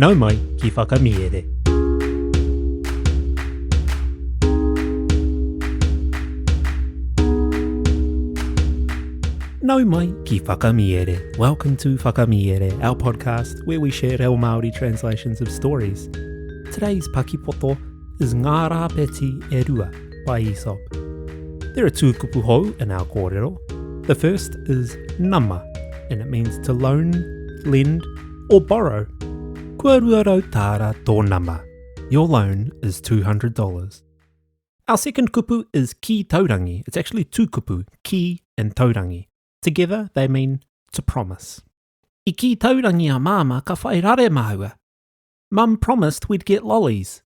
Nau mai ki whakamiere. Nau mai ki whakamiere. Welcome to Whakamiere, our podcast where we share our Māori translations of stories. Today's Paki Poto is Ngā Rāpeti e Rua by Aesop. There are two kupu hou in our kōrero. The first is nama, and it means to loan, lend, or borrow. Kua ruarau tāra tō nama. Your loan is $200. Our second kupu is ki taurangi. It's actually two kupu, ki and taurangi. Together they mean to promise. I ki taurangi a māma ka whai rare mahua. Mum promised we'd get lollies.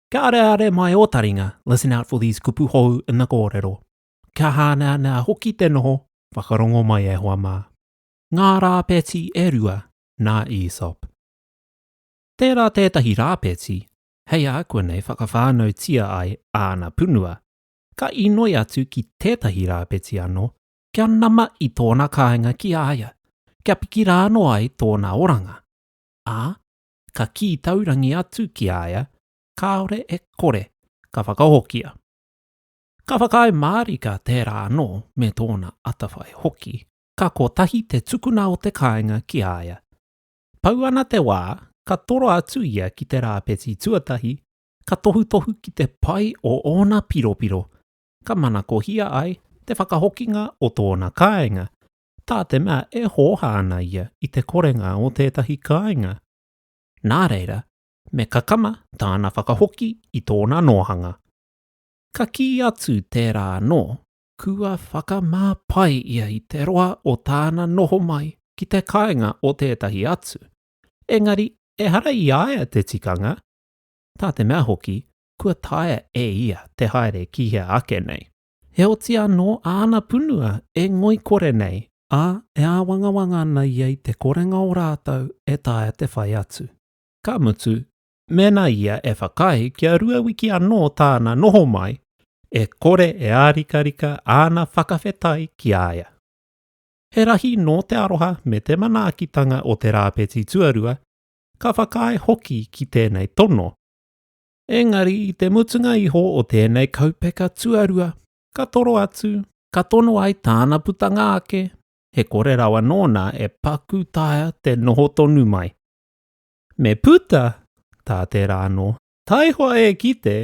Ka are mai otaringa, listen out for these kupu hou in the kōrero. Ka hana nā hoki te noho, whakarongo mai e hoa mā. Ngā rāpeti e rua, nā Aesop. Tērā tētahi rāpeti, hei a koe nei whakawhānau tia ai āna punua. Ka inoi atu ki tētahi rāpeti anō, kia nama i tōna kāinga ki āia, kia piki rāno ai tōna oranga. Ā, ka ki taurangi atu ki āia, kāore e kore, ka whakahokia. Ka whakai mārika tērā anō me tōna atawhai hoki, ka kotahi te tukuna o te kāinga ki āia. Pau ana te wā, ka toro atu ia ki te rāpeti tuatahi, ka tohu ki te pai o ōna piropiro, ka manakohia ai te whakahokinga o tōna kāinga. Tā te mea e hoha ana ia i te korenga o tētahi kāinga. Nā reira, me kakama tāna whakahoki i tōna nohanga. Ka ki atu tērā anō, kua whakamāpai ia i te roa o tāna noho mai ki te kāinga o tētahi atu. Engari, e hara i aia te tikanga. Tā te mea hoki, kua taia e ia te haere ki hea ake nei. He oti anō āna punua e ngoi kore nei, ā e āwangawanga ana ia i te korenga o rātau e taia te whai atu. Ka mutu, mena ia e whakai kia rua wiki anō tāna noho mai, e kore e ārikarika āna whakawhetai ki āia. He rahi nō te aroha me te manaakitanga o te rāpeti tuarua, ka whakai hoki ki tēnei tono. Engari i te mutunga iho o tēnei kaupeka tuarua, ka toro atu, ka tono ai tāna putanga ake, he kore rawa nōna e paku taia te noho tonu mai. Me puta, tā te rāno, taihoa e kite,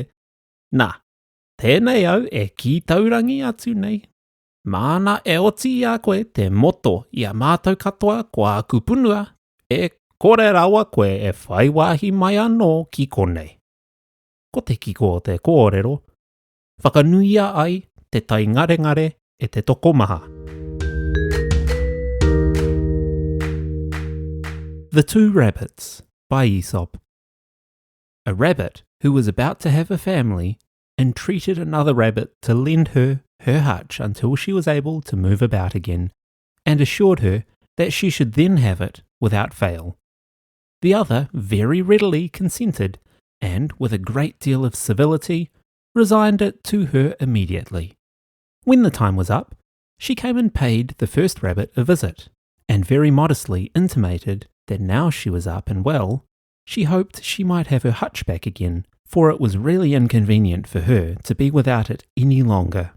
nā, tēnei au e ki taurangi atu nei. Māna e oti i a koe te moto i a mātou katoa ko a kupunua, e kore rawa koe e whaiwahi mai anō ki konei. Ko te kiko o te kōrero, whakanuia ai te tai ngare e te tokomaha. The Two Rabbits by Aesop. A rabbit who was about to have a family entreated another rabbit to lend her hutch until she was able to move about again, and assured her that she should then have it without fail. The other very readily consented, and with a great deal of civility, resigned it to her immediately. When the time was up, she came and paid the first rabbit a visit, and very modestly intimated that now she was up and well, she hoped she might have her hutch back again, for it was really inconvenient for her to be without it any longer.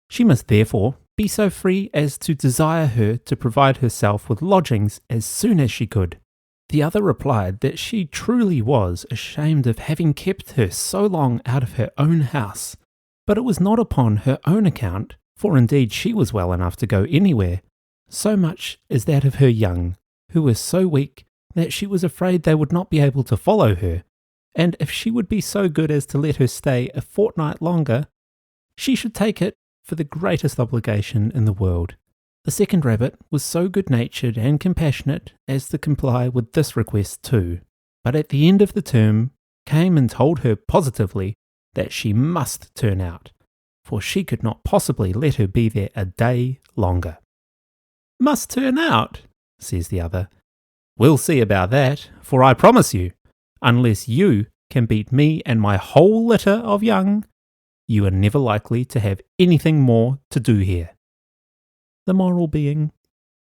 She must therefore be so free as to desire her to provide herself with lodgings as soon as she could. The other replied that she truly was ashamed of having kept her so long out of her own house, but it was not upon her own account, for indeed she was well enough to go anywhere, so much as that of her young, who was so weak that she was afraid they would not be able to follow her, and if she would be so good as to let her stay a fortnight longer, she should take it for the greatest obligation in the world. The second rabbit was so good-natured and compassionate as to comply with this request too, but at the end of the term came and told her positively that she must turn out, for she could not possibly let her be there a day longer. "Must turn out," says the other. "We'll see about that, for I promise you, unless you can beat me and my whole litter of young, you are never likely to have anything more to do here." The moral being,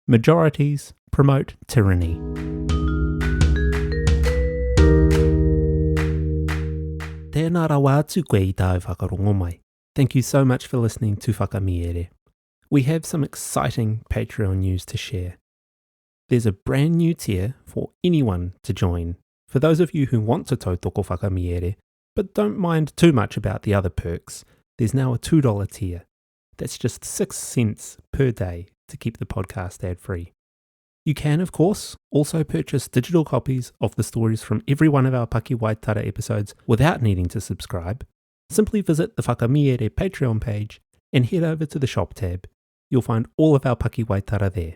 majorities promote tyranny. Tēnā rawa atu koe I tāu whakarongo mai. Thank you so much for listening to Whakamiere. We have some exciting Patreon news to share. There's a brand new tier for anyone to join. For those of you who want to tautoko Whakamiere, but don't mind too much about the other perks, there's now a $2 tier. That's just 6 cents per day to keep the podcast ad-free. You can, of course, also purchase digital copies of the stories from every one of our Paki Waitara episodes without needing to subscribe. Simply visit the Whakamiere Patreon page and head over to the shop tab. You'll find all of our Paki Waitara there.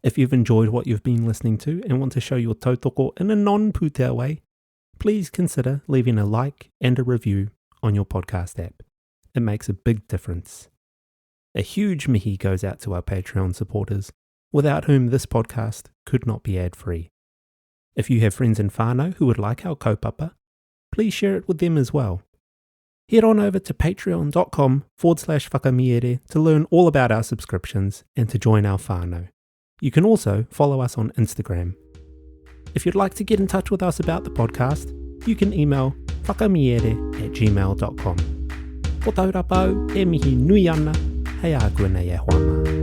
If you've enjoyed what you've been listening to and want to show your tautoko in a non-pūtea way, please consider leaving a like and a review on your podcast app. It makes a big difference. A huge mihi goes out to our Patreon supporters, without whom this podcast could not be ad-free. If you have friends in whānau who would like our kaupapa, please share it with them as well. Head on over to patreon.com/whakamiere to learn all about our subscriptions and to join our whānau. You can also follow us on Instagram. If you'd like to get in touch with us about the podcast, you can email whakamiere@gmail.com. Ko Taurapa, e mihi nui ana, hei a koe nei e hoa mā.